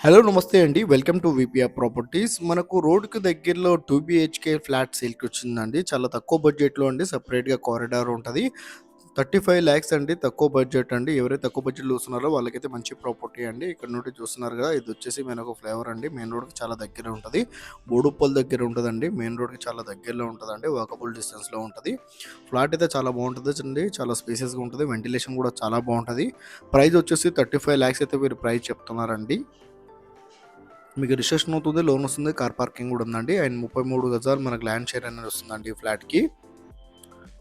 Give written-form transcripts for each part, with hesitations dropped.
Hello నమస్తే అండి. Welcome to VPR properties. మనకు రోడ్‌కి దగ్గరలో 2 బీహెచ్‌కే ఫ్లాట్ సేల్‌కి వచ్చిందండి. చాలా తక్కువ బడ్జెట్‌లో అండి. సెపరేట్‌గా కారిడార్ ఉంటది. 35,00,000 అండి. తక్కువ బడ్జెట్ అండి. ఎవరైతే తక్కువ బడ్జెట్‌లో చూస్తున్నారో వాళ్ళకైతే మంచి ప్రాపర్టీ అండి. ఇక్కడ నుండి చూస్తున్నారు కదా! ఇది వచ్చేసి మనకు ఫ్లేవర్ అండి. మెయిన్ రోడ్‌కి చాలా దగ్గర ఉంటది. బోడుప్పల్ దగ్గర ఉంటదండి. మెయిన్ రోడ్‌కి చాలా దగ్గరలో ఉంటదండి. వాకబుల్ డిస్టెన్స్‌లో ఉంటది. ఫ్లాట్ అయితే చాలా బాగుంటదండి. చాలా స్పేసియస్‌గా ఉంటది. వెంటిలేషన్ కూడా చాలా బాగుంటది. ప్రైస్ వచ్చేసి 35,00,000 అయితే వీరు ప్రైస్ చెప్తున్నారండి. మీకు రిజిస్ట్రేషన్ అవుతుంది, లోన్ వస్తుంది, కార్ పార్కింగ్ కూడా ఉందండి. అండ్ 33 గజాలు మనకు ల్యాండ్ షేర్ అనేది వస్తుందండి ఈ ఫ్లాట్‌కి.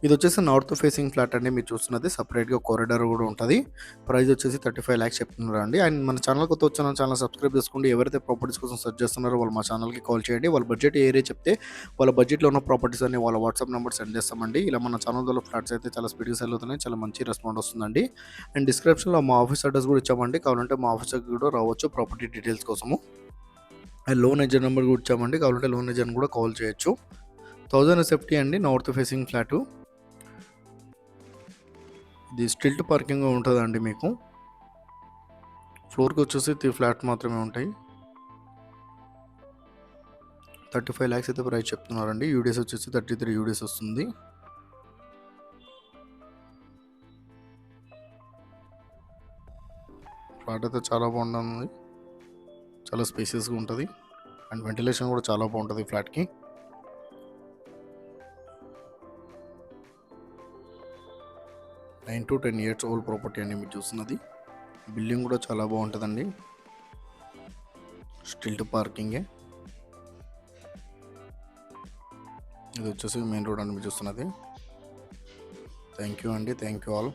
ఇది వచ్చేసి నార్త్ ఫేసింగ్ ఫ్లాట్ అండి. మీరు చూస్తున్నది సెపరేట్‌గా కారిడార్ కూడా ఉంటది. ప్రైస్ వచ్చేసి 35,00,000 చెప్తున్నారండి. అండ్ మన ఛానల్ కొత్త వచ్చిన ఛానల్ సబ్స్క్రైబ్ చేసుకోండి. ఎవరైతే ప్రాపర్టీస్ కోసం సెర్చ్ చేస్తున్నారో వాళ్ళు మా ఛానల్‌కి కాల్ చేయండి. వాళ్ళ బడ్జెట్ ఏరియా చెప్తే వాళ్ళ బడ్జెట్‌లో ఉన్న ప్రాపర్టీస్ అన్ని వాళ్ళ వాట్సాప్ నెంబర్ సెండ్ చేస్తామండి. ఇలా మన ఛానల్ ఫ్లాట్స్ అయితే చాలా స్పీడ్‌గా సెల్ అవుతున్నాయి. చాలా మంచి రెస్పాండ్ వస్తుందండి. అండ్ డిస్క్రిప్షన్‌లో మా ఆఫీస్ అడ్రస్ కూడా ఇచ్చామండి. కావాలంటే మా ఆఫీస్ దగ్గర కూడా రావచ్చు ప్రాపర్టీ డీటెయిల్స్ కోసము. అండ్ లోన్ ఏజెంట్ నెంబర్ కూడా ఇచ్చామండి. కావాలంటే లోన్ ఏజెంట్ కూడా కాల్ చేయొచ్చు. 1000 ఎస్ఎఫ్టీ అండి. North facing flat. ఇది స్టిల్ట్ పార్కింగ్ ఉంటుందండి మీకు. ఫ్లోర్కి వచ్చేసి 3 ఫ్లాట్ మాత్రమే ఉంటాయి. 35,00,000 అయితే ప్రైస్ చెప్తున్నారండి. యూడిఎస్ వచ్చేసి 33 యూడిఎస్ వస్తుంది. ఫ్లాట్ అయితే చాలా బాగుంటుంది. చాలా స్పేసియస్గా ఉంటుంది. అండ్ వెంటిలేషన్ కూడా చాలా బాగుంటుంది ఫ్లాట్కి. 9 to 10 ఇయర్స్ ఓల్డ్ ప్రాపర్టీ అండి మీరు చూస్తున్నది. బిల్డింగ్ కూడా చాలా బాగుంటుందండి. స్టిల్ట్ పార్కింగే. ఇది వచ్చేసి మెయిన్ రోడ్ అని మీరు చూస్తున్నది. థ్యాంక్ యూ అండి. Thank you all.